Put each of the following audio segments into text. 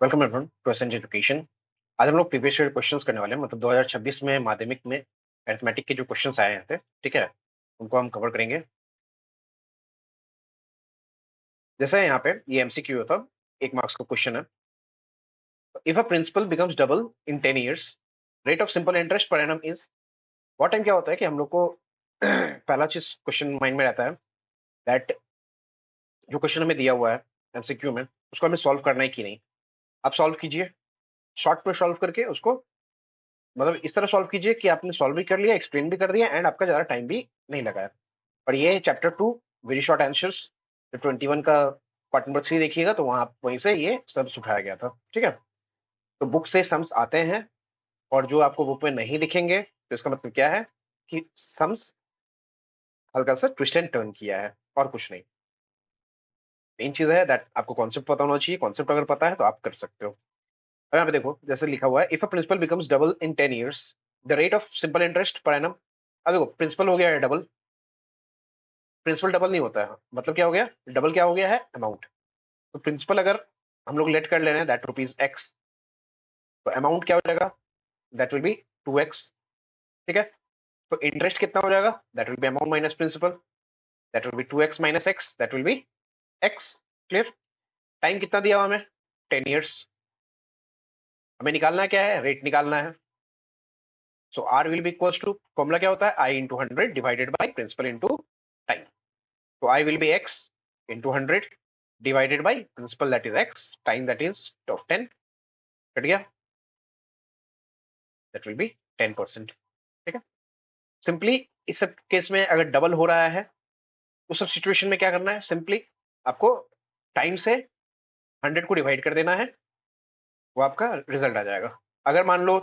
Welcome everyone to Ascent Education. आज हम लोग प्रीवियस ईयर क्वेश्चंस करने वाले हैं, मतलब 2026 में माध्यमिक में अरिथमेटिक के जो क्वेश्चंस आए हैं, ठीक है, उनको हम कवर करेंगे। जैसे यहाँ पे ये एमसीक्यू होता है, 1 मार्क्स का क्वेश्चन है। If a principal becomes double in 10 years, rate of simple interest per annum is. बहुत टाइम क्या होता है कि हम लोग को पहला चीज क्वेश्चन माइंड में रहता है दैट जो क्वेश्चन हमें दिया हुआ है एमसीक्यू में, उसको हमें सॉल्व करना है कि नहीं। आप सॉल्व कीजिए, शॉर्ट में सॉल्व करके उसको, मतलब इस तरह सॉल्व कीजिए कि आपने सॉल्व भी कर लिया, एक्सप्लेन भी कर दिया, एंड आपका ज्यादा टाइम भी नहीं लगा है। और ये चैप्टर 2 वेरी शॉर्ट आंसर्स, जो 21 का पार्ट नंबर 3 देखिएगा तो वहां वहीं से ये सम्स उठाया गया था। ठीक है, तो बुक से सम्स आते हैं, और जो आपको बुक में नहीं दिखेंगे तो इसका मतलब क्या है कि सम्स हल्का सा ट्विस्ट एंड टर्न किया है, और कुछ नहीं। मेन चीज है दैट आपको कॉन्सेप्ट पता होना चाहिए। कॉन्सेप्ट अगर पता है तो आप कर सकते हो। अब यहाँ पे देखो, जैसे लिखा हुआ है, if a principal becomes double in 10 years, the rate of simple interest per annum. अब देखो, प्रिंसिपल हो गया है डबल, प्रिंसिपल डबल नहीं होता है, मतलब क्या हो गया, डबल क्या हो गया है, अमाउंट। तो प्रिंसिपल अगर हम लोग लेट कर ले रहे हैं दैट रुपीज एक्स, तो अमाउंट क्या हो जाएगा, दैट विल बी 2x। ठीक है, तो इंटरेस्ट कितना हो जाएगा, that will be amount minus principal, that will be 2x minus x, that will be x. Clear. Time कितना दिया हुआ हमें, 10 years। हमें निकालना क्या है, रेट निकालना है। So R will be equals to, formula क्या होता है, I into 100 divided by principal into time. तो I will be X into 100 divided by principal that is X, time that is of 10। Cut गया, that will be 10%। ठीक है, simply इस सब case में अगर डबल हो रहा है, उस सब सिचुएशन में क्या करना है, सिंपली आपको टाइम से 100 को डिवाइड कर देना है, वो आपका रिजल्ट आ जाएगा। अगर मान लो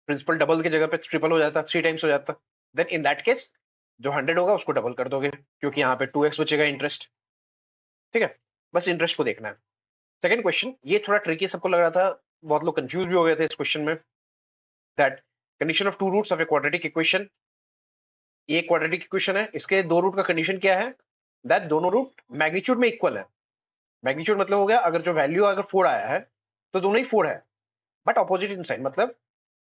प्रिंसिपल डबल की जगह पे ट्रिपल हो जाता, 3 टाइम्स हो जाता, देन इन दैट केस जो 100 होगा उसको डबल कर दोगे, क्योंकि यहाँ पे 2x बचेगा इंटरेस्ट। ठीक है, बस इंटरेस्ट को देखना है। सेकंड क्वेश्चन, ये थोड़ा ट्रिकी सबको लग रहा था, बहुत लोग कंफ्यूज भी हो गए थे इस क्वेश्चन में, that condition of two roots of a quadratic equation. ये क्वाड्रेटिक इक्वेशन है, इसके दो रूट का कंडीशन क्या है, दैट दोनों रूट मैग्नीट्यूड में इक्वल है। मैग्नीट्यूड मतलब हो गया, अगर जो वैल्यू अगर 4 आया है तो दोनों ही 4 है, बट ऑपोजिट इन साइन, मतलब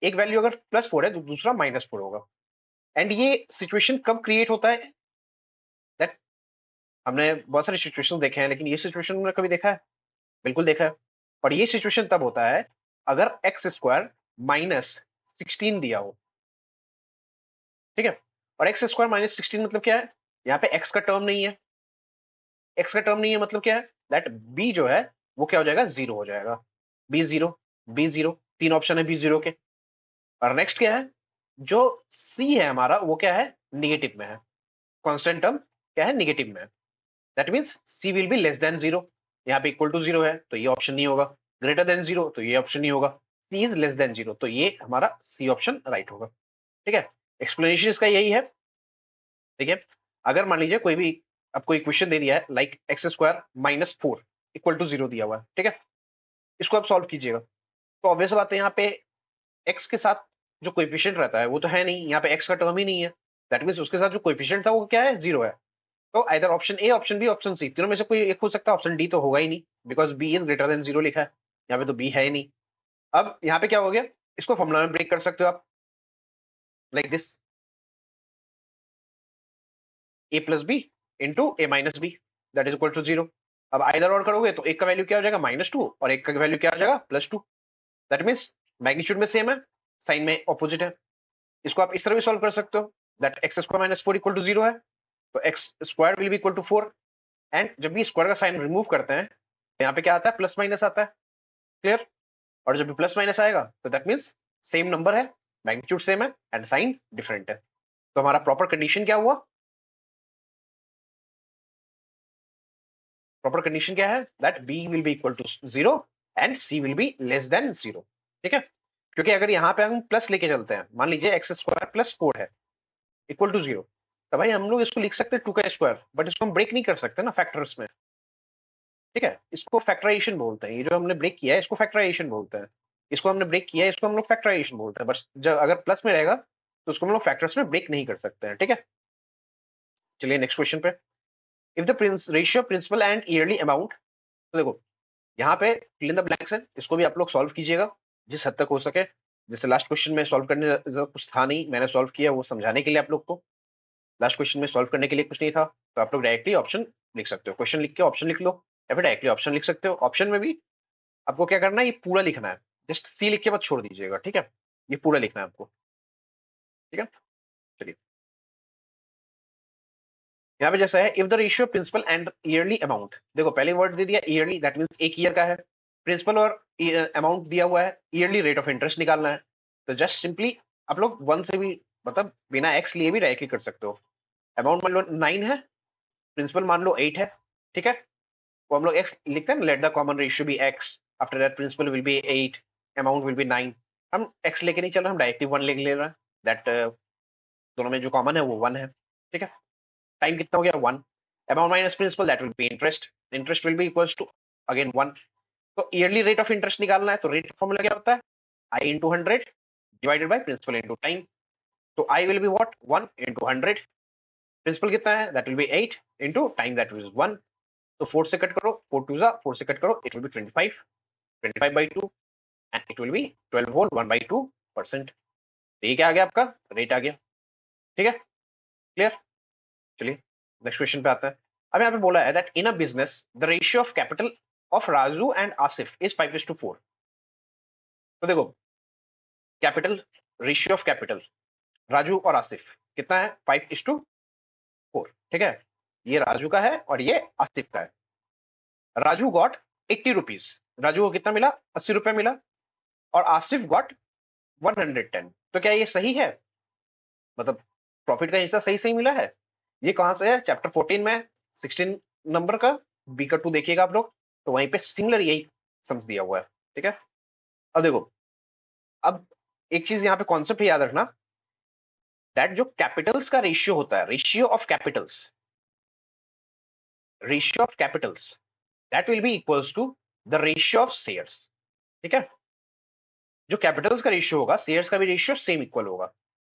एक वैल्यू अगर +4 है तो दूसरा -4 होगा। एंड ये सिचुएशन कब क्रिएट होता है, दैट हमने बहुत सारे सिचुएशन देखे हैं, लेकिन ये सिचुएशन हमने कभी देखा है, बिल्कुल देखा है। और ये सिचुएशन तब होता है अगर x² -16 दिया हो। ठीक है, और x² -16 मतलब क्या है, यहाँ पे x का टर्म नहीं है। x का टर्म नहीं है मतलब क्या है, दैट b जो है वो क्या हो जाएगा, 0 हो जाएगा। b0, b0, 3 ऑप्शन है b0 के। और नेक्स्ट क्या है, जो c है हमारा वो क्या है, निगेटिव में है। कांस्टेंट टर्म क्या है, निगेटिव में है। That means c will be less than 0। यहाँ पे इक्वल टू 0 है तो ये ऑप्शन नहीं होगा, ग्रेटर देन 0 तो ये ऑप्शन नहीं होगा, c इज लेस देन 0 तो ये हमारा c ऑप्शन राइट होगा। ठीक है, एक्सप्लेनेशन इसका यही है। ठीक है, अगर मान लीजिए कोई भी आपको इक्वेशन दे दिया है लाइक x² -4 इक्वल टू 0 दिया हुआ है, ठीक है, इसको आप सॉल्व कीजिएगा, तो ऑब्वियस बात है यहाँ पे x के साथ जो कोएफिशिएंट रहता है वो तो है नहीं, यहाँ पे x का टर्म ही नहीं है। दैट मींस उसके साथ जो कोएफिशिएंट था वो क्या है, 0 है। तो either option A, option B, option C, तीनों में से कोई एक हो सकता है। ऑप्शन डी तो होगा ही नहीं, because B is greater than 0 लिखा है, यहाँ पे तो बी है ही नहीं। अब यहाँ पे क्या हो गया, इसको फॉर्मूला में ब्रेक कर सकते हो आप, like this, a plus b into A minus B, that is equal to 0। अब आइदर और करोगे तो एक का वैल्यू क्या हो जाएगा, -2, और एक का वैल्यू क्या हो जाएगा, +2। दैट मीन्स मैग्नीट्यूड में सेम है, साइन में ऑपोजिट है। इसको आप इस तरह भी सॉल्व कर सकते हो, दैट x² -4 इक्वल टू 0 है, तो x² will be equal to 4। And जब भी स्क्वायर का साइन रिमूव करते हैं तो यहाँ पे क्या आता है, प्लस माइनस आता है। क्लियर। और जब भी प्लस माइनस आएगा तो दैट मीन्स सेम नंबर है, मैग्नीट्यूड सेम है, एंड साइन डिफरेंट है। तो हमारा प्रॉपर कंडीशन क्या हुआ, प्रॉपर कंडीशन क्या है, that b will be equal to 0 and c will be less than 0। ठीक है, क्योंकि अगर यहाँ पे हम प्लस लेके चलते हैं, मान लीजिए x² +4 है इक्वल टू 0, तो भाई हम लोग इसको लिख सकते हैं 2 का स्क्वायर, बट इसको हम ब्रेक नहीं कर सकते ना फैक्टर्स में। ठीक है, इसको फैक्टराइजेशन बोलते हैं, ये जो हमने ब्रेक किया है इसको फैक्टराइजेशन बोलते हैं। इसको हमने ब्रेक किया है, इसको हम लोग फैक्टराइजेशन बोलते हैं। बस जब अगर प्लस में रहेगा तो उसको हम लोग फैक्टर्स में ब्रेक नहीं कर सकते हैं। ठीक है, चलिए नेक्स्ट क्वेश्चन पे। If the ratio principal and yearly amount, तो देखो यहाँ पे फिल इन द ब्लैंक्स है, इसको भी आप लोग सॉल्व कीजिएगा जिस हद तक हो सके। जैसे लास्ट क्वेश्चन में सॉल्व करने जैसा कुछ था नहीं, मैंने सॉल्व किया वो समझाने के लिए आप लोग को। लास्ट क्वेश्चन में सॉल्व करने के लिए कुछ नहीं था, तो आप लोग डायरेक्टली ऑप्शन लिख सकते हो, क्वेश्चन लिख के ऑप्शन लिख लो, या फिर डायरेक्टली ऑप्शन लिख सकते हो। ऑप्शन में भी आपको क्या करना है, ये पूरा लिखना है, जस्ट सी लिख के मत छोड़ दीजिएगा, ठीक है, ये पूरा लिखना है आपको, ठीक है। चलिए, यहाँ पे जैसा है, if the ratio principal and yearly amount, देखो पहले वर्ड दे दिया ईयरली, दैट मींस एक ईयर का है, प्रिंसिपल और अमाउंट दिया हुआ है, ईयरली रेट ऑफ इंटरेस्ट निकालना है। तो जस्ट सिंपली आप लोग वन से भी, मतलब बिना एक्स लिए भी डायरेक्टली कर सकते हो। अमाउंट मान लो 9 है, प्रिंसिपल मान लो 8 है, ठीक है, तो हम लोग एक्स लिखते हैं, let the common ratio be x, after that principal will be 8, amount will be 9। हम एक्स लेके नहीं चल रहे, हम डायरेक्टली 1 लेके ले रहे हैं, दैट दोनों में जो कॉमन है वो 1 है, ठीक है। टाइम कितना हो गया 1, amount minus principal that will be interest, interest will be equals to again 1। तो ईयरली रेट ऑफ इंटरेस्ट निकालना है, तो रेट फॉर्मूला क्या होता है, I into 100 divided by principal into time. तो I will be what 1 into 100, principal कितना है that will be 8 into time that will 1। तो 4 से कट करो, 4 टू जा 4 से कट करो, it will be 25, 25 by 2 and it will be 12 whole 1/2%। तो ये क्या आ गया, आपका रेट आ गया, ठीक है, क्लियर। चलिए नेक्स्ट क्वेश्चन पे आता है। अब यहाँ पे बोला है that in a business the ratio of capital of Raju and Asif is 5:4। तो देखो capital, ratio of capital Raju और आसिफ कितना है, 5:4, ठीक है। ये राजू का है और ये आसिफ का है। राजू गॉट 80 रुपीज, राजू को कितना मिला, 80 रुपए मिला, और आसिफ गॉट 110। तो क्या ये सही है, मतलब प्रॉफिट का हिस्सा सही सही मिला है। ये कहां से है, चैप्टर 14 में 16 नंबर का बी का 2 देखिएगा आप लोग, तो वहीं पे सिमिलर यही समझ दिया हुआ है, ठीक है। अब देखो, अब एक चीज यहाँ पे कॉन्सेप्ट याद रखना, दैट जो कैपिटल्स का रेशियो होता है, ratio of capitals, ratio of capitals that will be equals to the ratio of shares, ठीक है। जो कैपिटल्स का रेशियो होगा, शेयर्स का भी रेशियो सेम इक्वल होगा।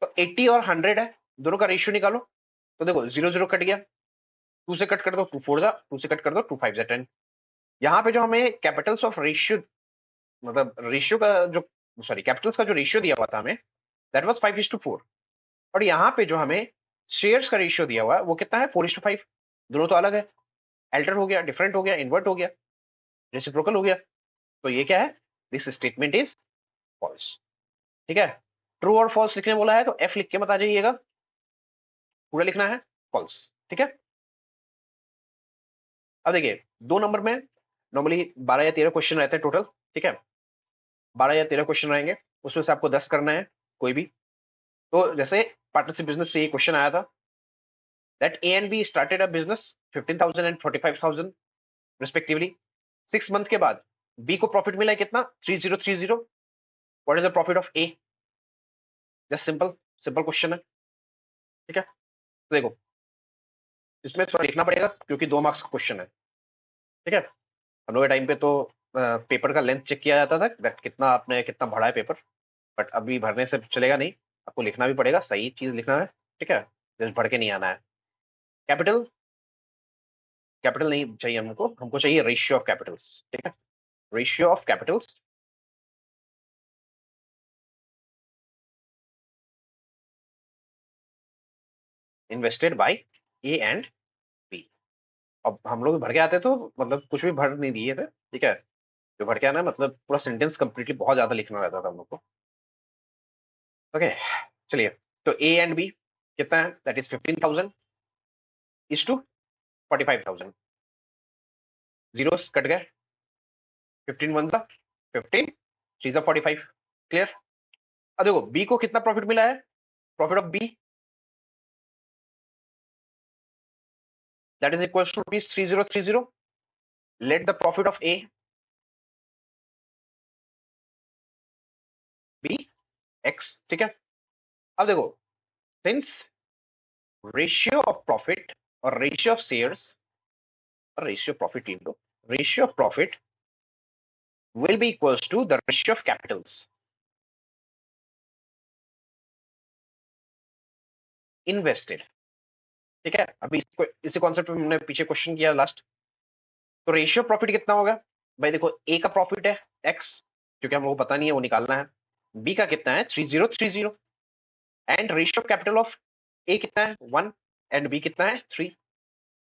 तो 80 और 100 है, दोनों का रेशियो निकालो। तो देखो 0 0 कट गया, 2 से कट कर दो 2 4 जा, 2 से कट कर दो 2 5 जा 10। यहाँ पे जो हमें कैपिटल्स ऑफ रेशियो, मतलब रेशियो का जो, सॉरी कैपिटल्स का जो रेशियो दिया हुआ था हमें, दैट वाज 5:4। और यहाँ पे जो हमें शेयर्स का रेशियो दिया हुआ है वो कितना है, 4:5। दोनों तो अलग है, अल्टर हो गया, डिफरेंट हो गया, इन्वर्ट हो गया, रेसिप्रोकल हो गया। तो ये क्या है, दिस स्टेटमेंट इज फॉल्स, ठीक है। ट्रू और फॉल्स लिखने बोला है तो एफ लिख के मत आ जाइएगा, पूरा लिखना है फॉल्स, ठीक है। अब देखिए 2 नंबर में नॉर्मली 12 या 13 क्वेश्चन रहते हैं टोटल, ठीक है। 12 या 13 क्वेश्चन रहेंगे, उसमें से आपको 10 करना है कोई भी। तो जैसे पार्टनरशिप बिजनेस से ये क्वेश्चन आया था, that A and be started a business 15,000 and 45,000 respectively. 6 month के बाद बी को प्रॉफिट मिला है कितना, 3030। What is the profit of A, just simple simple question है, ठीक है। तो देखो इसमें थोड़ा लिखना पड़ेगा क्योंकि 2 मार्क्स का क्वेश्चन है, ठीक है। हम लोग के टाइम पे तो पेपर का लेंथ चेक किया जाता था, that कितना आपने कितना भरा है पेपर, बट अभी भरने से चलेगा नहीं, आपको लिखना भी पड़ेगा, सही चीज लिखना है, ठीक है, जस्ट भर के नहीं आना है। कैपिटल, कैपिटल नहीं चाहिए हमको, हमको चाहिए रेशियो ऑफ कैपिटल्स, ठीक है, ratio of capitals invested by A and B. अब हम लोग भर के आते तो मतलब कुछ भी भर नहीं दिए थे, ठीक है। जो भर के आना है मतलब पूरा सेंटेंस कंप्लीटली बहुत ज्यादा लिखना रहता था हम लोग को, ओके। चलिए, तो ए एंड बी कितना है, that is 15,000 is to 45,000। Zeros cut गए, 15 वन सा 15, 3 सा 45, क्लियर। अब देखो बी को कितना प्रॉफिट मिला है, profit of B that is equal to rupees 3030। Let the profit of A be x, ठीक है। अब देखो सिंस रेशियो ऑफ प्रॉफिट और ratio of shares, ratio profit लिख दो, ratio of profit will be equals to the ratio of capitals invested, ठीक है। अभी इसी कॉन्सेप्ट में हमने पीछे क्वेश्चन किया लास्ट। तो रेशियो प्रॉफिट कितना होगा, भाई देखो ए का प्रॉफिट है एक्स, क्योंकि हमको पता नहीं है, वो निकालना है। बी का कितना है 3030, एंड रेशियो कैपिटल ऑफ ए कितना है 1 एंड बी कितना है 3।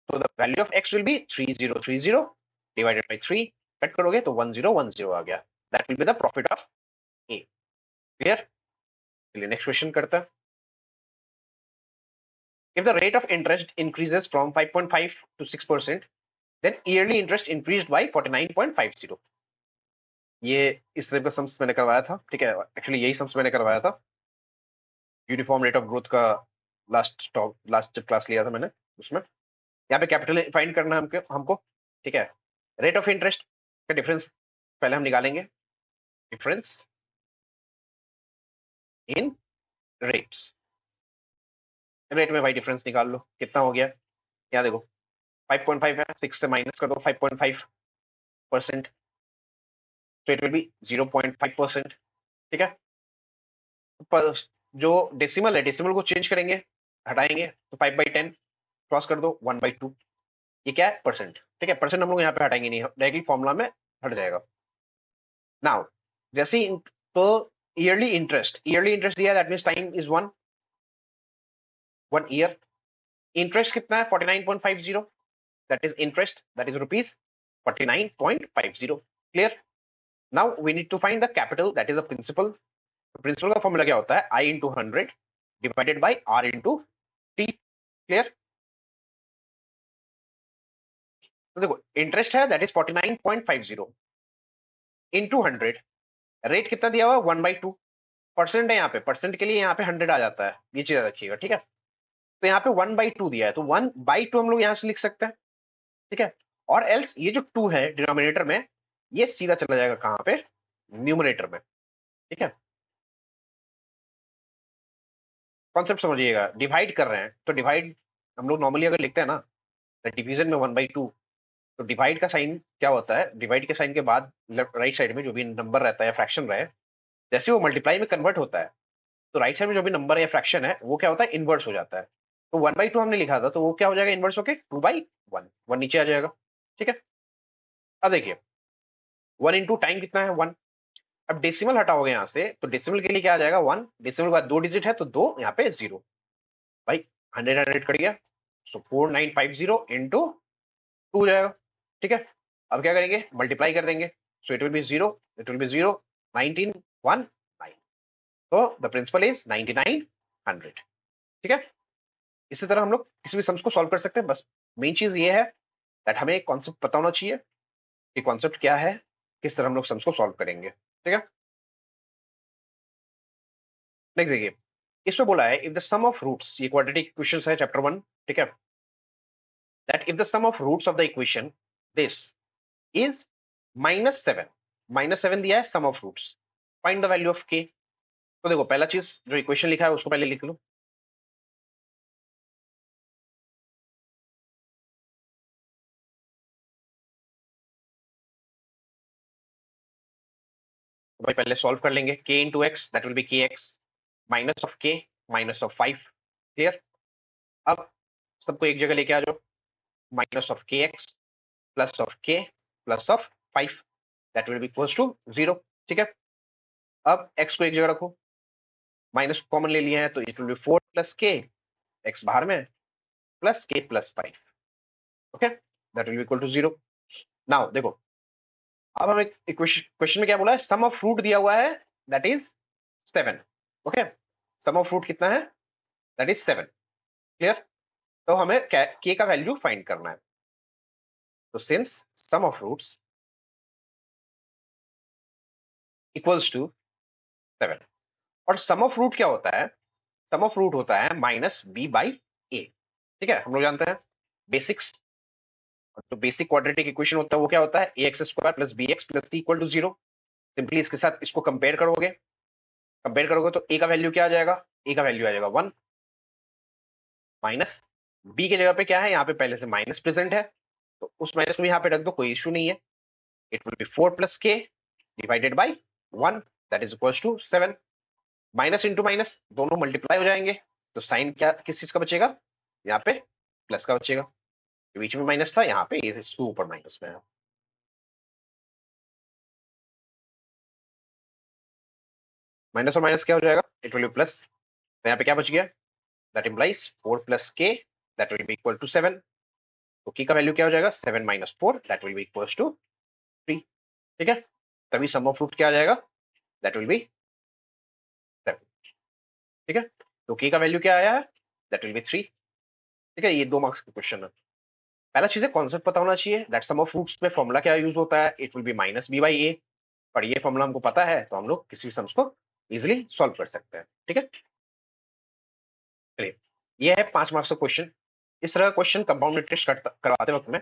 तो the value of x will be 3030 divided by 3, cut करोगे तो 1010 आ गया। That will be the profit of A. Clear? चलिए नेक्स्ट क्वेश्चन करता है। If the rate of interest increases from 5.5 to 6%, then yearly interest increased by 49.50। ये इस तरह का सम्स मैंने करवाया था, ठीक है, एक्चुअली यही सम्स मैंने करवाया था यूनिफॉर्म रेट ऑफ ग्रोथ का, लास्ट क्लास लिया था मैंने उसमें। यहाँ पे कैपिटल फाइंड करना है हमको, ठीक है। रेट ऑफ इंटरेस्ट का डिफरेंस पहले हम निकालेंगे, डिफरेंस इन रेट्स। रेट में भाई डिफरेंस निकाल लो, कितना हो गया। यहाँ देखो 5.5 है, 6 से माइनस कर दो 5.5%, तो इट विल बी 0.5%, ठीक है। पर जो डेसिमल है, डेसिमल को चेंज करेंगे, हटाएंगे तो 5/10 क्रॉस कर दो 1/2। ये क्या है परसेंट, ठीक है। परसेंट हम लोग यहाँ पे हटाएंगे नहीं, डायरेक्टली फॉर्मूला में हट जाएगा। नाउ जैसे तो ईयरली इंटरेस्ट दिया, that means time is 1 year. Interest कितना है 49.50, that is interest, that is rupees 49.50। Clear? Now we need to find the capital, that is the principal. Principal का फॉर्मूला क्या होता है, I into 100 divided by R into T. Clear? तो देखो interest है that is 49.50 into 100, rate कितना दिया हुआ है 1/2, परसेंट है यहाँ पे, परसेंट के लिए यहाँ पे 100 आ जाता है, ये चीज रखिएगा, ठीक है। तो यहाँ पे 1/2 दिया है, तो 1/2 हम लोग यहाँ से लिख सकते हैं, ठीक है। और एल्स ये जो 2 है डिनोमिनेटर में, ये सीधा चला जाएगा कहाँ पे, न्यूमरेटर में, ठीक है। कॉन्सेप्ट समझिएगा, डिवाइड कर रहे हैं तो डिवाइड हम लोग नॉर्मली अगर लिखते हैं ना, डिवीजन में 1/2, तो डिवाइड का साइन क्या होता है, डिवाइड के साइन के बाद लेफ्ट राइट साइड में जो भी नंबर रहता है या फ्रैक्शन रहे, जैसे वो मल्टीप्लाई में कन्वर्ट होता है, तो राइट साइड में जो भी नंबर या फ्रैक्शन है वो क्या होता है, इनवर्स हो जाता है। तो 1/2 हमने लिखा था, तो वो क्या हो जाएगा इनवर्स होके 2/1, 1 नीचे आ जाएगा, ठीक है। अब देखिए 1 इंटू टाइम कितना है 1। अब डेसिमल हटाओगे यहाँ से, तो डेसिमल के लिए क्या आ जाएगा 1, डेसिमल के बाद 2 डिजिट है तो 2, यहाँ पे 0। भाई 100 कट गया, सो 4950 इंटू 2 हो जाएगा, ठीक है। अब क्या करेंगे, मल्टीप्लाई कर देंगे, so it will B 0, it will B 0, 1919, तो द प्रिंसिपल इज 9900, ठीक है। इसी तरह हम लोग किसी भी सम्स को सॉल्व कर सकते हैं, बस मेन चीज ये है दैट हमें कॉन्सेप्ट पता होना चाहिए कि कॉन्सेप्ट क्या है, किस तरह हम लोग सम्स को सॉल्व करेंगे, ठीक है। नेक्स्ट देखिए, इसमें बोला है if the sum of roots, ये क्वाड्रेटिक इक्वेशंस है चैप्टर 1, ठीक है। That if the sum of roots of the equation this is -7, -7 दिया है sum of roots, find the value of K. तो देखो पहला चीज जो इक्वेशन लिखा है उसको पहले लिख लो। तो भाई पहले सॉल्व कर लेंगे, k into x that will be k x minus of k minus of 5। Clear? अब सबको एक जगह लेके आ जाओ, minus of k x plus of k plus of 5, that will be equals to 0, ठीक है। अब x को एक जगह रखो, माइनस कॉमन ले लिया है तो it will be 4 plus k, x बाहर में plus k plus 5, okay, that will be equal to 0। Now देखो, अब हमें क्वेश्चन में क्या बोला है, सम ऑफ फ्रूट दिया हुआ है that is 7, okay. Sum of fruit कितना है, दैट इज 7। क्लियर? तो हमें के का वैल्यू फाइंड करना है, तो since sum of fruits equals to 7, और सम ऑफ रूट क्या होता है, सम ऑफ रूट होता है -b/a, ठीक है। हम लोग जानते हैं बेसिक्स, तो बेसिक क्वाड्रेटिक इक्वेशन होता है वो क्या होता है, ax² plus bx plus c equal to 0। Simply इसके साथ इसको कंपेयर करोगे तो a का वैल्यू क्या आ जाएगा, a का वैल्यू आ जाएगा 1, माइनस b की जगह पे क्या है, यहाँ पे पहले से माइनस प्रेजेंट है, तो उस माइनस को यहाँ पे रख दो, कोई इश्यू नहीं है। It will be 4 plus k divided by 1, that is equals to 7। Minus into minus दोनों मल्टीप्लाई हो जाएंगे, तो साइन क्या किस चीज का बचेगा, यहाँ पे प्लस का बचेगा, बीच में माइनस था, यहाँ पे इसके ऊपर माइनस में है। माइनस और माइनस क्या हो जाएगा, इट विल बी प्लस। तो यहाँ पे क्या बच गया, that implies 4 plus k that will be equal to 7। तो की का वैल्यू क्या हो जाएगा, 7 minus 4 that will be equal to 3। ठीक है, तभी सम ऑफ रूट क्या आ जाएगा, दैट विल बी 7। ठीक है, तो की का वैल्यू क्या आया है, दैट विल बी 3। ठीक है, ये 2 मार्क्स का क्वेश्चन है। पहला चीज है कॉन्सेप्ट पता होना चाहिए, दैट सम ऑफ रूट्स में फॉर्मूला क्या यूज होता है, it will be minus B by A. पर ये फॉर्मूला हमको पता है तो हम लोग किसी भी सम्स को इजिली सॉल्व कर सकते हैं। ठीक है, चलिए ये है 5 मार्क्स का क्वेश्चन। इस तरह का क्वेश्चन कंपाउंड इंटरेस्ट करवाते वक्त में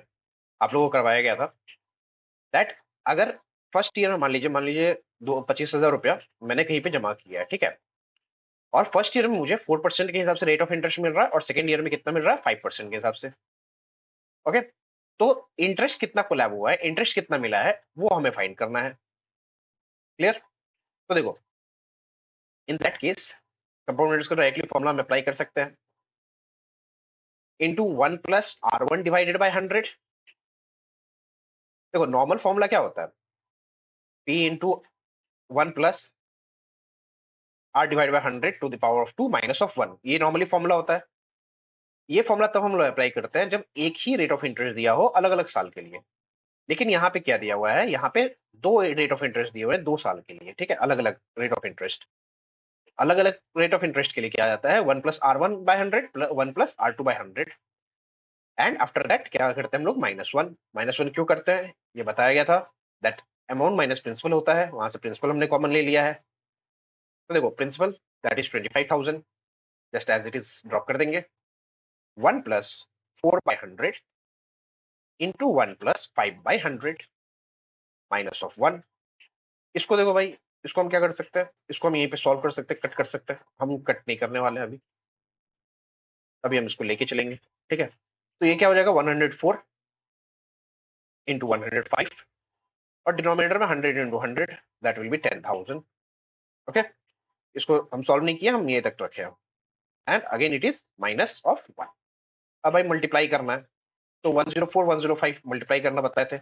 आप लोगों को करवाया गया था दैट अगर फर्स्ट ईयर में मान लीजिए 25,000 रुपया मैंने कहीं पे जमा किया है, ठीक है, और फर्स्ट ईयर में मुझे 4% के हिसाब से रेट ऑफ इंटरेस्ट मिल रहा है और सेकंड ईयर में कितना मिल रहा है, 5% के हिसाब से। ओके, तो इंटरेस्ट कितना कोलैब हुआ है, इंटरेस्ट कितना मिला है, वो हमें फाइंड करना है। क्लियर, तो देखो in that case compound interest का डायरेक्टली फॉर्मूला हम अप्लाई कर सकते हैं, into 1 plus R1 divided by 100। देखो नॉर्मल फॉर्मूला क्या होता है, P into 1 plus R divide by 100 to the power of 2 minus of 1, ये नॉर्मली फॉर्मूला होता है। ये फॉर्मूला तब हम लोग अप्लाई करते हैं जब एक ही रेट ऑफ इंटरेस्ट दिया हो अलग अलग साल के लिए। लेकिन यहाँ पे क्या दिया हुआ है, यहाँ पे 2 रेट ऑफ इंटरेस्ट दिए हुए हैं 2 साल के लिए। ठीक है, अलग अलग रेट ऑफ इंटरेस्ट, अलग अलग रेट ऑफ इंटरेस्ट के लिए क्या जाता है, 1 plus R1 by 100 1 plus R2 by 100 and after that क्या करते हैं हम लोग, -1। -1 क्यों करते हैं, ये बताया गया था, दैट अमाउंट माइनस प्रिंसिपल होता है, वहां से प्रिंसिपल हमने कॉमन ले लिया है। तो देखो principal that is 25,000, just as it is drop कर देंगे। 1 plus 4 by 100 into 1 plus 5 by 100 minus of 1। इसको देखो भाई, इसको हम क्या कर सकते हैं, इसको हम यहीं पे सॉल्व कर सकते हैं, कट कर सकते हैं। हम कट नहीं करने वाले हैं अभी, अभी हम इसको लेके चलेंगे। ठीक है, तो ये क्या हो जाएगा, 104 इंटू 105 और डिनोमिनेटर में 100 into 100 that will B 10,000। Okay, इसको हम सॉल्व नहीं किया, हम ये तक रखे हैं and again it is minus of 1। अब भाई मल्टीप्लाई करना है, तो 104 105 मल्टीप्लाई करना बताए थे,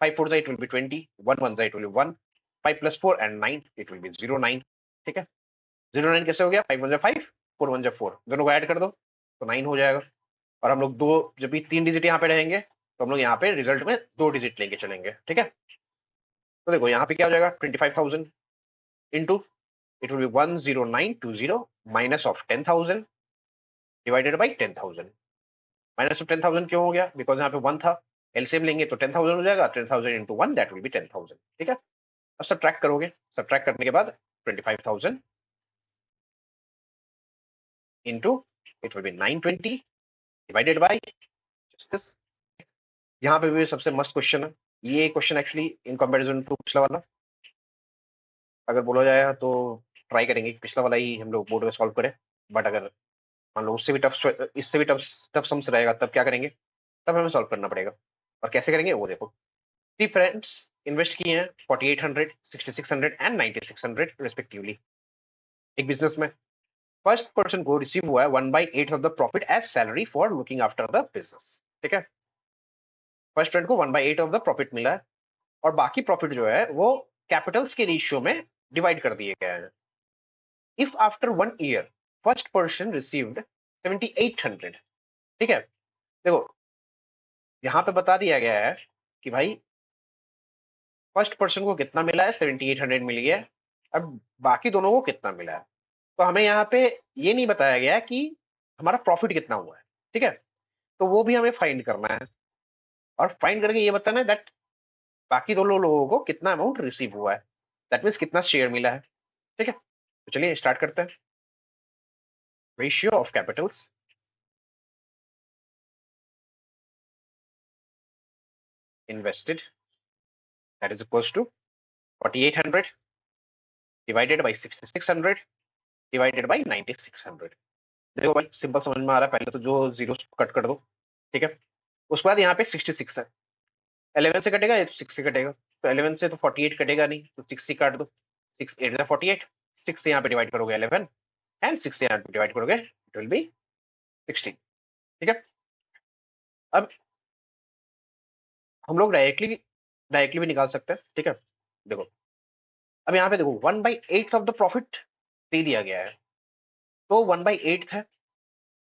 5 4 it will B 20, 1 1 it will B 1, 5 plus 4 and 9 it will B 09। ठीक है, 09 कैसे हो गया, 5 1 5 4 1 4, दोनों को ऐड कर दो तो 9 हो जाएगा। और हम लोग दो, जब भी 3 डिजिट यहाँ पे रहेंगे तो हम लोग यहाँ पे रिजल्ट में 2 डिजिट लेके चलेंगे। ठीक है, तो देखो यहाँ पे क्या हो जाएगा, 25,000 into it will B 10920 minus of 10,000 divided by 10,000। Minus of 10,000 क्यों हो गया, बिकॉज यहाँ पे 1 था, एलसीएम लेंगे तो 10,000 हो जाएगा, 10,000 इंटू 1 दैट विल बी 10,000। ठीक है, अब सब्ट्रैक्ट करोगे, सब्ट्रैक्ट करने के बाद 25,000 into it will be 920 divided by this. यहाँ पे भी सबसे मस्त क्वेश्चन है ये question, actually in comparison to पिछला वाला अगर बोला जाए तो ट्राई करेंगे पिछला वाला ही हम लोग बोर्ड में सॉल्व करें। बट अगर मान लो उससे भी टफ, इससे भी टफ टफ सम्स रहेगा तब क्या करेंगे, तब हमें सॉल्व करना पड़ेगा। और कैसे करेंगे वो देखो, 3 फ्रेंड्स इन्वेस्ट किए हैं 4800 6600 एंड 9600 रिस्पेक्टिवली एक बिजनेस में। फर्स्ट पर्सन को रिसीव हुआ है 1/8 of the profit as salary for looking after the business. ठीक है, फर्स्ट फ्रेंड को 1/8 ऑफ द प्रॉफिट मिला है और बाकी प्रॉफिट जो है वो कैपिटल्स के रेशियो में डिवाइड कर दिए गए हैं। If after 1 year first person received 7800। ठीक है, देखो यहां पे बता दिया गया है कि भाई फर्स्ट पर्सन को कितना मिला है, 7800 मिली है, अब बाकी दोनों को कितना मिला है। तो हमें यहाँ पे ये नहीं बताया गया कि हमारा प्रॉफिट कितना हुआ है। ठीक है, तो वो भी हमें फाइंड करना है और फाइंड करके ये बताना है दैट बाकी दोनों लोगों को कितना अमाउंट रिसीव हुआ है, दैट मीन्स कितना शेयर मिला है। ठीक है, तो चलिए स्टार्ट करते हैं। Ratio of capitals invested that is equals to 4800 divided by 6600 divided by 9600। देखो भाई सिंपल समझ में आ रहा है, पहले तो जो जीरो कट कर दो। ठीक है, उसके बाद यहाँ पे 66 है, 11 से कटेगा या तो 6 से कटेगा, तो 11 से तो 48 कटेगा नहीं, तो 6 से काट दो, 6 8 48, 6 से यहाँ पे डिवाइड करोगे 11 एंड 6 से यहाँ पे डिवाइड करोगे इट विल बी 16। ठीक है, अब हम लोग डायरेक्टली डायरेक्टली भी निकाल सकते हैं। ठीक है, देखो अब यहाँ पे देखो 1/8 ऑफ द प्रॉफिट दे दिया गया है, तो 1/8 है,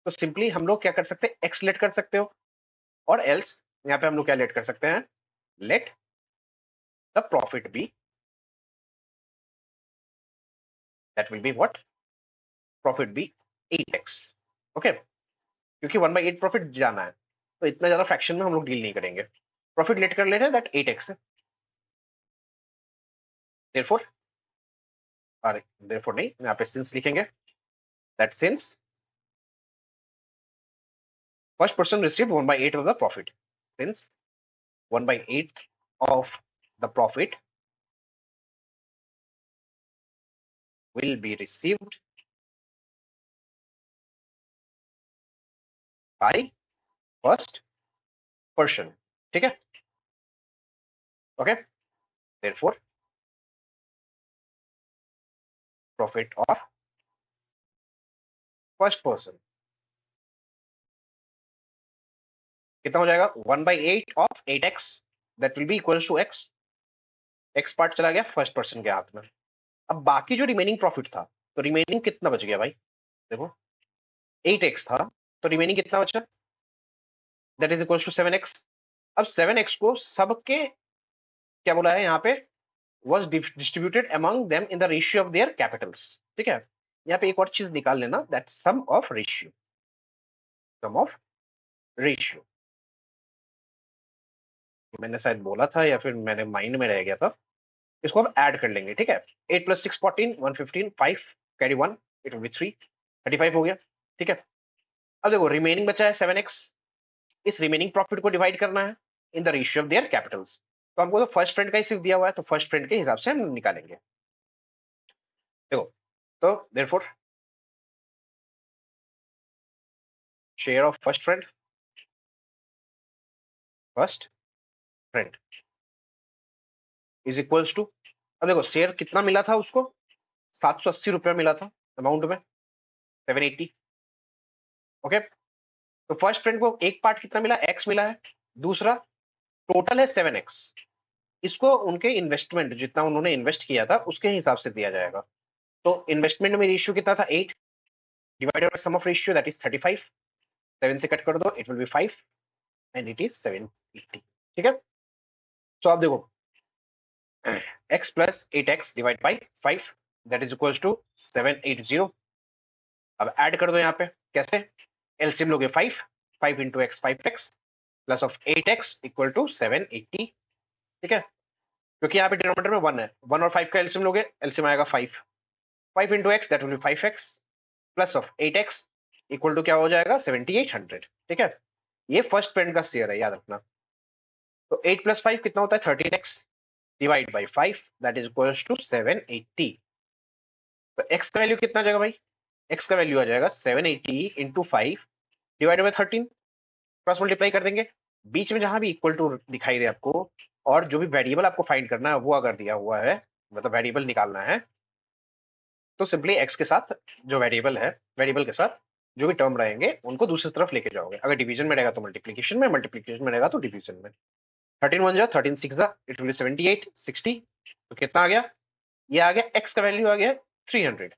तो सिंपली हम लोग क्या कर सकते हैं, एक्स लेट कर सकते हो, और एल्स यहाँ पे हम लोग क्या लेट कर सकते हैं, let the profit be, that will be what, profit be 8x। Okay, क्योंकि 1/8 प्रॉफिट जाना है, तो इतना ज्यादा फ्रैक्शन में हम लोग डील नहीं करेंगे, प्रॉफिट लेट कर ले रहे हैं, दैट 8x है। देयरफॉर, अरे देयरफॉर नहीं, यहाँ पे सिंस लिखेंगे, that since first person received 1/8 of the profit, since 1/8 of the profit will be received by first person, ठीक है, okay, therefore profit of first person कितना हो जाएगा, 1/8 of 8x, that will be equals to x, x part चला गया first person के हाथ में। अब बाकी जो रिमेनिंग प्रॉफिट था, तो रिमेनिंग कितना बच गया भाई, देखो 8x था, तो रिमेनिंग कितना बचा, that is equals to 7x। अब 7x को सबके क्या बोला है यहाँ पे, was distributed among them in the ratio of their capitals, ठीक है। यहाँ पे एक और चीज निकाल लेना, that sum of ratio, sum of ratio, मैंने शायद बोला था या फिर मैंने माइंड में रह गया था, इसको हम ऐड कर लेंगे, ठीक है। 8 + 6 14, 115, 5 कैरी 1, इट विल बी 3, 35 हो गया, ठीक है। अब देखो रिमेनिंग बचा है 7x, इस रिमेनिंग प्रॉफिट को डिवाइड करना है in the ratio of their Capitals, तो हमको तो फर्स्ट फ्रेंड का ही सिर्फ दिया हुआ है, तो फर्स्ट फ्रेंड के हिसाब से हम निकालेंगे, देखो, तो therefore share of first friend is equals to, अब देखो शेयर कितना मिला था उसको, 780 रुपया मिला था अमाउंट में, 780, ओके। तो फर्स्ट फ्रेंड को एक पार्ट कितना मिला, एक्स मिला है, दूसरा टोटल है 7x, इसको उनके इन्वेस्टमेंट जितना उन्होंने इन्वेस्ट किया था उसके हिसाब से दिया जाएगा, तो इन्वेस्टमेंट में रेशियो कितना था, 8 divided by sum of ratio, that is 35, 7 से कट कर दो, it will be 5 and it is 780, ठीक है। तो आप देखो x + 8x divide by 5, that is equals to 780। अब ऐड कर दो यहाँ पे, कैसे, एलसीएम लोगे 5, 5 into x 5x plus of 8x equal to 780, ठीक है, क्योंकि यहाँ पे डिनोमिनेटर में 1 है, 1 और 5 का एलसीएम लोगे, एलसीएम आएगा 5, 5 into x that will be 5x plus of 8x equal to क्या हो जाएगा, 7800, ठीक है। ये फर्स्ट फ्रेंड का शेयर है, याद रखना। तो 8 + 5 कितना होता है, 13x divide by 5, that is equals to 780। तो x का वैल्यू कितना आ जाएगा भाई, x का वैल्यू आ जाएगा 780 into 5 divide by 13, cross multiply कर देंगे, बीच में जहां भी इक्वल टू दिखाई दे आपको, और जो भी वेरिएबल आपको फाइंड करना है वो अगर दिया हुआ है, मतलब वेरिएबल निकालना है, तो सिंपली x के साथ जो वेरिएबल है, वेरिएबल के साथ जो भी टर्म रहेंगे उनको दूसरी तरफ लेके जाओगे, अगर डिवीजन में रहेगा तो मल्टीप्लीकेशन में, मल्टीप्लीकेशन में रहेगा तो डिवीजन में। 13 1 जा 13 6 जा, इट विल 78 60, तो कितना आ गया, ये आ गया x का वैल्यू आ गया 300।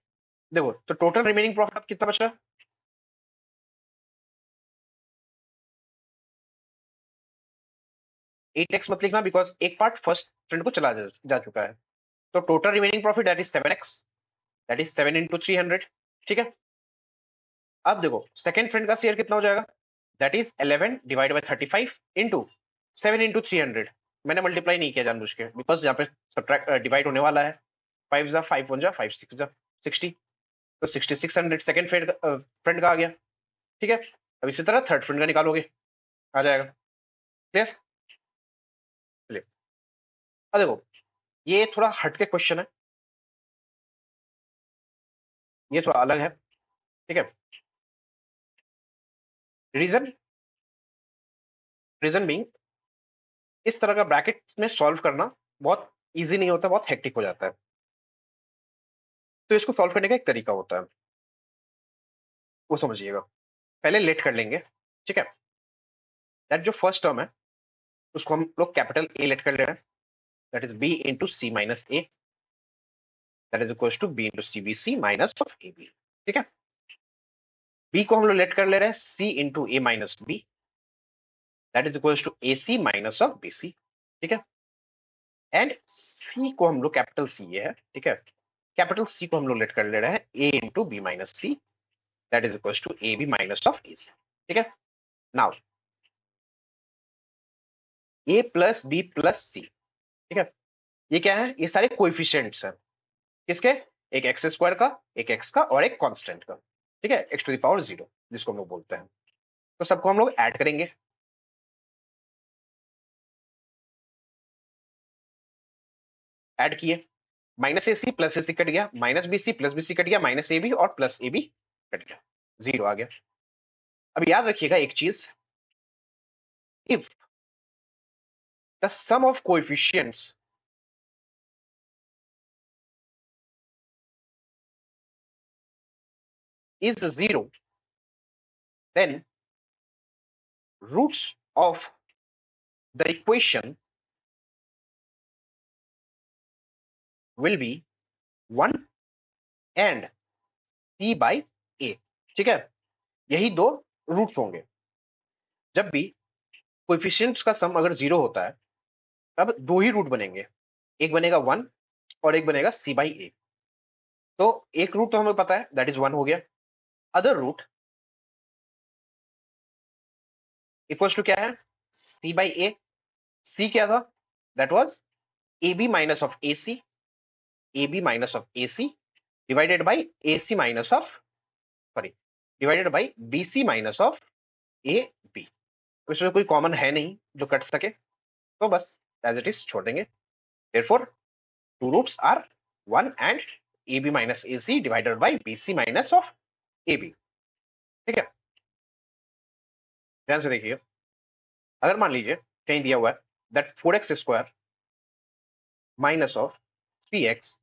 देखो तो टोटल रिमेनिंग प्रॉफिट कितना बचा, 8x मत लिखना, बिकॉज एक पार्ट फर्स्ट फ्रेंड को चला जा चुका है, तो total remaining profit that is 7x, that is 7 into 300, ठीक है। अब देखो सेकंड फ्रेंड का शेयर कितना हो जाएगा, that is 11 divide by 35 into 7 into 300, मैंने मल्टीप्लाई नहीं किया जानबूझ के, बिकॉज यहाँ पे सब्ट्रैक्ट डिवाइड होने वाला है, 5 जा 5 1 जा 5 6 जा 60, तो 6600 सेकंड फ्रेंड का आ गया, ठीक है। अब इसी तरह थर्ड फ्रेंड का निकालोगे, आ जाएगा, क्लियर, चलिए। अब देखो ये थोड़ा हटके क्वेश्चन है, ये थोड़ा अलग है, ठीक है। रीजन, रीजन बीइंग, इस तरह का ब्रैकेट में सॉल्व करना बहुत इजी नहीं होता, बहुत हेक्टिक हो जाता है, तो इसको सॉल्व करने का एक तरीका होता है, वो समझिएगा। पहले लेट कर लेंगे, ठीक है, दैट जो फर्स्ट टर्म है उसको हम लोग कैपिटल ए लेट कर ले रहे हैं, that is b into c minus a, that is equals to b into c b c minus of A b. ठीक है, बी को हम लोग लेट कर ले रहे हैं C into A minus B, that is equals to A C minus of B C. ठीक है, एंड सी को हम लोग कैपिटल सी ये है, ठीक है, कैपिटल सी को हम लोग लेट कर ले रहे हैं A into B minus C, that is equals to A B minus of A C. ठीक है, now A plus B plus C. ठीक है, ये क्या है, ये सारे कोएफिशिएंट्स हैं किसके, एक एक्स स्क्वायर का, एक एक्स का और एक कांस्टेंट का। ठीक है, एक्स टू द पावर 0 जिसको हम लोग बोलते हैं। तो सबको हम लोग ऐड करेंगे, ऐड किए, minus a c plus a c cut गया, minus b c plus b c cut गया, माइनस ए बी और प्लस ए बी कट गया, 0 आ गया। अब याद रखिएगा एक चीज, if the sum of coefficients is 0, then roots of the equation will be 1 and c by a। ठीक है, यही दो रूट्स होंगे। जब भी कोएफिशिएंट्स का सम अगर 0 होता है तब दो ही रूट बनेंगे, एक बनेगा 1 और एक बनेगा c by a। तो एक रूट तो हमें पता है दैट इज 1 हो गया, अदर रूट इक्वल्स टू क्या है, c by a। c क्या था, that was ab minus of ac, ab minus of ac divided by ac minus of, sorry, divided by bc minus of ab। इसमें कोई common है नहीं जो cut सके, तो बस एज इट इज छोड़ देंगे। therefore two roots are 1 and ab minus ac divided by bc minus of ab। ठीक है, ध्यान से देखिए, अगर मान लीजिए कहीं दिया हुआ है that 4x square minus of 3x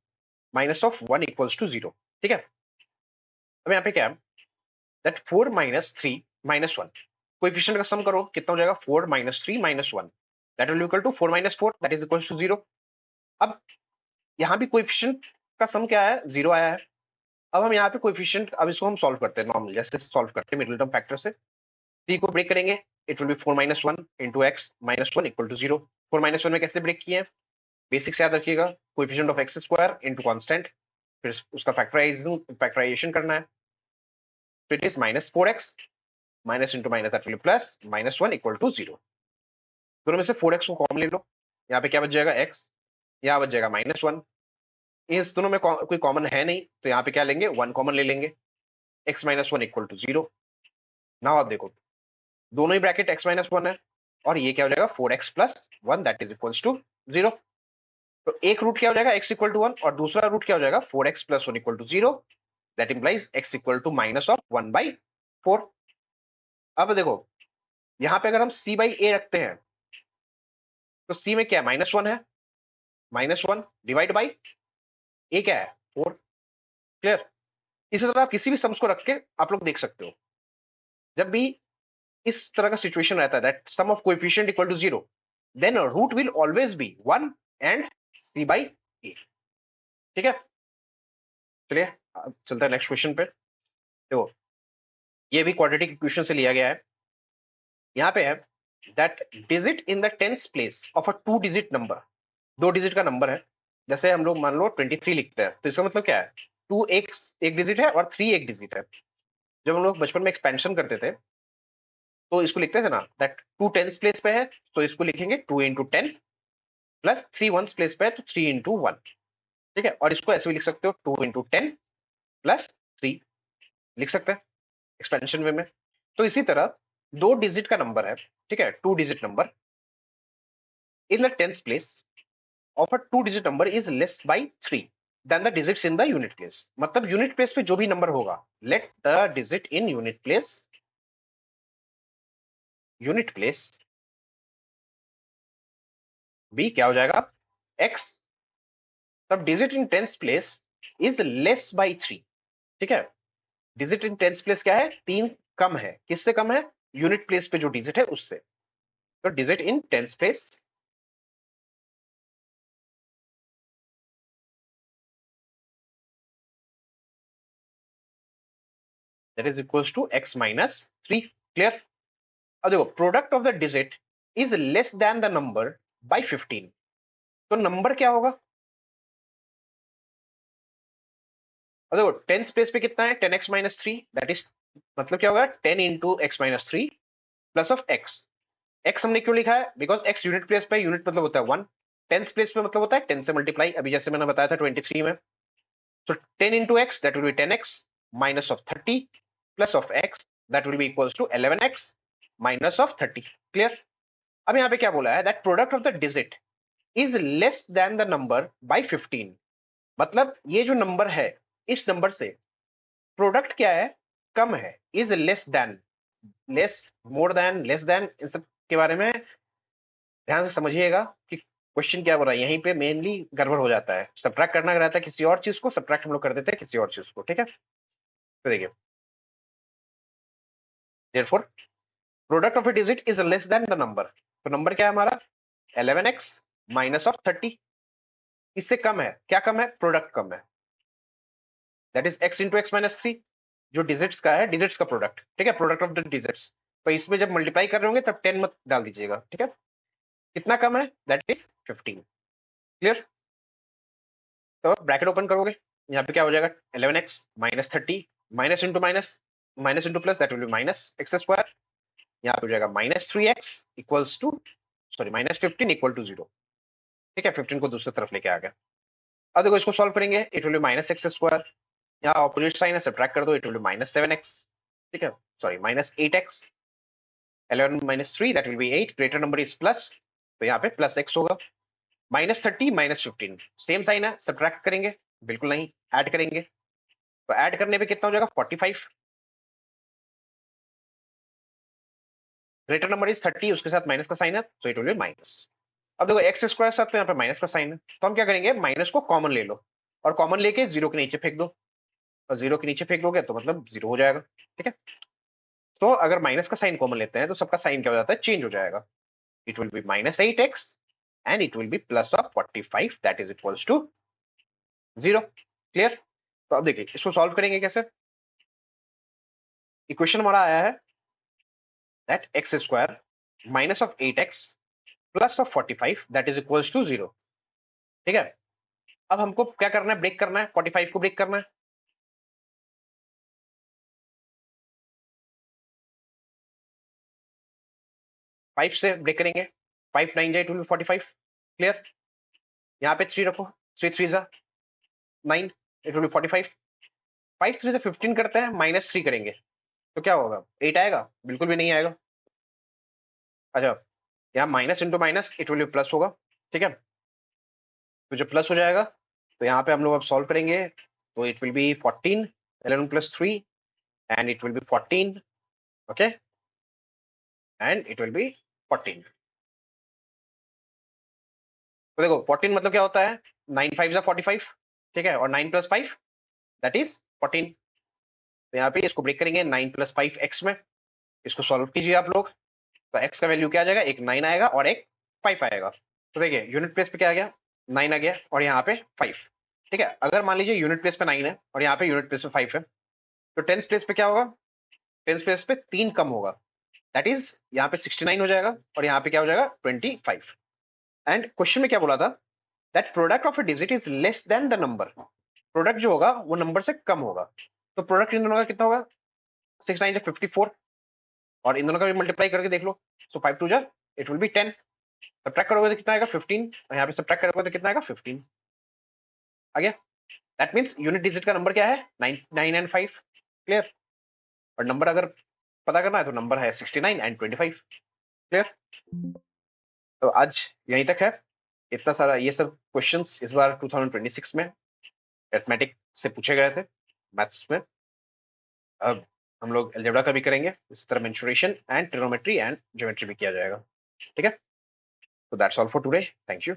minus of 1 equals to 0। ठीक है, अब यहाँ पे क्या है, दैट 4 माइनस 3 माइनस 1, कोएफिशिएंट का सम करो कितना हो जाएगा, 4 minus 3 minus 1, that will equal to 4 minus 4 that is equals to 0। अब यहाँ भी कोएफिशिएंट का सम क्या है, 0 आया है। अब हम यहाँ पे कोएफिशिएंट, अब इसको हम सॉल्व करते हैं नॉर्मल जैसे सॉल्व करते हैं मिडिल टर्म फैक्टर से। 3 को ब्रेक करेंगे, it will be 4 minus 1 into x minus 1 equal to 0। 4 minus 1 में कैसे ब्रेक किए हैं, बेसिक्स याद रखिएगा, coefficient of x square into constant, फिर उसका फैक्टराइजेशन करना है। तो it is minus 4x minus into minus that will be plus minus 1 equal to 0। दोनों में से 4x को कॉमन ले लो, यहाँ पे क्या बच जाएगा x, यहाँ बच जाएगा माइनस 1। इस दोनों में कोई कॉमन है नहीं तो यहाँ पे क्या लेंगे, 1 कॉमन ले लेंगे, x minus 1 equal to 0। Now आप देखो दोनों ही ब्रैकेट x माइनस 1 है और ये क्या हो जाएगा 4x plus 1 that is equals to 0। तो एक रूट क्या हो जाएगा x इक्वल टू 1 और दूसरा रूट क्या हो जाएगा 4x plus 1 equal to 0, that implies x equal to minus of 1 by 4। अब देखो यहाँ पे अगर हम c बाई a रखते हैं तो c में क्या है, माइनस 1 है, माइनस 1 डिवाइड बाई a क्या है 4। क्लियर, इसी तरह आप किसी भी सम्स को रख के आप लोग देख सकते हो, जब भी इस तरह का सिचुएशन रहता है that sum of coefficient equal to 0, then root will always be 1 and c by a। ठीक है, चलिए अब चलते हैं नेक्स्ट क्वेश्चन पे। देखो ये भी क्वाड्रेटिक इक्वेशन से लिया गया है। यहाँ पे है that digit in the tens place of a 2 digit number, 2 digit का नंबर है, जैसे हम लोग मान लो 23 लिखते हैं तो इसका मतलब क्या है, 2 एक डिजिट है और 3 एक डिजिट है। जब हम लोग बचपन में एक्सपेंशन करते थे तो इसको लिखते थे ना दैट 2 टेंस प्लेस पे है तो इसको लिखेंगे 2 इंटू 10 प्लस 3 वंस प्लेस पे है तो 3 इंटू 1। ठीक है, और इसको ऐसे भी लिख सकते हो 2 इंटू 10 प्लस 3, लिख सकते हैं एक्सपेंशन वे में। तो इसी तरह 2 डिजिट का नंबर है, ठीक है, 2 digit number in the tens place of a 2 digit number is less by 3 then the digits in the unit place. मतलब यूनिट प्लेस पे जो भी नंबर होगा, let the digit in unit place be क्या हो जाएगा x, तब digit in tens place is less by 3। ठीक है, डिजिट इन टेंस प्लेस क्या है, 3 कम है, किससे कम है, यूनिट प्लेस पे जो डिजिट है उससे। तो digit in tens place that is equals to x minus 3। Clear? अब देखो product of the digit is less than the number by 15, तो नंबर क्या होगा? अब देखो टेंस प्लेस पे कितना है? 10x माइनस 3, दैट इज मतलब क्या होगा? 10 into x minus 3 plus of x। x हमने क्यों लिखा है? बिकॉज x यूनिट प्लेस पे, यूनिट मतलब होता है 1, टेंस प्लेस पे मतलब होता है 10 से मल्टीप्लाई, अभी जैसे मैंने बताया था 23 में। So 10 into x, that will be 10x minus of 30 plus of x, that will be equals to 11x minus of 30. Clear? अब यहाँ पे क्या बोला है? That product of the digit is less than the number by 15. मतलब ये जो number है, इस नंबर से प्रोडक्ट क्या है? कम है। is less than, less, more than, less than, इन सब के बारे में ध्यान से समझिएगा कि क्वेश्चन क्या हो रहा है। यहीं पे मेनली गड़बड़ हो जाता है। सब्ट्रैक्ट करना रहता है किसी और चीज को, सब्ट्रैक्ट हम लोग कर देते हैं किसी और चीज को। ठीक है, तो देखिए therefore product of A digit is less than the number, तो नंबर क्या है हमारा? 11x minus of 30। इससे कम है, क्या कम है? प्रोडक्ट कम है, that is x into x minus 3, जो डिजिट्स का है, डिजिट्स का प्रोडक्ट। ठीक है, प्रोडक्ट ऑफ द डिजिट्स। तो इसमें जब मल्टीप्लाई कर रहे होंगे तब 10 मत डाल दीजिएगा। ठीक है, कितना कम है? That is 15। क्लियर? तो ब्रैकेट ओपन करोगे, यहाँ पे क्या हो जाएगा? 11x minus 30, minus into minus, minus into plus, that will be minus x square. यहाँ पे हो जाएगा minus 3x equals to, sorry minus 15 equal to 0। ठीक है, 15 को दूसरी तरफ लेके आ गया। अब देखो इसको सॉल्व करेंगे, it will be minus x square, यहाँ ऑपोजिट साइन है, सब्ट्रैक्ट कर दो, it will be minus 7x। ठीक है, sorry minus 8x, 11 minus 3 that will be 8, greater number is plus, तो यहाँ पे प्लस x होगा। माइनस 30 माइनस 15 सेम साइन है, सब्ट्रैक्ट करेंगे? बिल्कुल नहीं, ऐड करेंगे। तो ऐड करने पे कितना हो जाएगा? 45। ग्रेटर नंबर इज 30, उसके साथ माइनस का साइन है, तो इट विल बी माइनस। अब देखो एक्स स्क्वायर साथ, तो यहाँ पे माइनस का साइन है, तो हम क्या करेंगे? माइनस को कॉमन ले लो, और कॉमन लेके जीरो के नीचे फेंक दो, और जीरो के नीचे फेंक दोगे तो मतलब जीरो हो जाएगा। ठीक है, तो अगर माइनस का साइन कॉमन लेते हैं तो सबका साइन क्या हो जाता है? चेंज हो जाएगा। It will be minus 8x and it will be plus of 45, that is equals to 0। Clear? तो अब देखिए इसको सॉल्व करेंगे कैसे। इक्वेशन हमारा आया है that x square minus of 8x plus of 45 that is equals to 0। ठीक है, अब हमको क्या करना है? ब्रेक करना है, 45 को ब्रेक करना है। 5 से ब्रेक करेंगे, 5 9 जाए, इट विल बी 45। क्लियर? यहाँ पे 3 रखो, 3 3 जा 9, इट विल बी 45। 5 3 से 15 करते हैं, माइनस 3 करेंगे तो क्या होगा? 8 आएगा? बिल्कुल भी नहीं आएगा। अच्छा, यहाँ minus into minus, it will be plus होगा। ठीक है, तो जब प्लस हो जाएगा तो यहाँ पे हम लोग अब सॉल्व करेंगे, तो it will B 14, 11 plus 3 and it will B 14। Okay, and it will B 14। तो देखो 14 मतलब क्या होता है? 9 5 जा 45। ठीक है, और 9 प्लस 5 दैट इज 14। तो यहाँ पे इसको ब्रेक करेंगे 9 प्लस 5 एक्स में, इसको सॉल्व कीजिए आप लोग, तो एक्स का वैल्यू क्या आ जाएगा? एक 9 आएगा और एक 5 आएगा। तो देखिए यूनिट प्लेस पे क्या आ गया? 9 आ गया, और यहाँ पे 5। ठीक है, अगर मान लीजिए यूनिट प्लेस पे 9 है और यहाँ पे यूनिट प्लेस पे 5 है, तो टेंस प्लेस पे क्या होगा? टेंस प्लेस पे 3 कम होगा, दैट इज यहाँ पे 69 हो जाएगा, और यहाँ पे क्या हो जाएगा? 25। एंड क्वेश्चन में क्या बोला था? That product of a digit is less than the number, product जो होगा वो नंबर से कम होगा। तो प्रोडक्ट इन दोनों का कितना होगा? 6 9 54, और इन दोनों का भी मल्टीप्लाई करके देख लो, सो 5 2 जा इट विल बी 10। सब्ट्रैक्ट करोगे तो कितना आएगा? 15, और यहाँ पे सब्ट्रैक्ट करोगे तो कितना आएगा? 15 आ गया। दैट मीन्स यूनिट डिजिट का नंबर क्या है? 9 9 एंड 5। क्लियर? और नंबर अगर पता करना है तो नंबर है 69 एंड 25। क्लियर? तो आज यहीं तक है। इतना सारा ये सब क्वेश्चंस इस बार 2026 में अरिथमेटिक से पूछे गए थे, मैथ्स में। अब हम लोग अलजेब्रा का भी करेंगे, इस तरह mensuration and trigonometry and geometry भी किया जाएगा। ठीक है, तो that's all for today, thank you.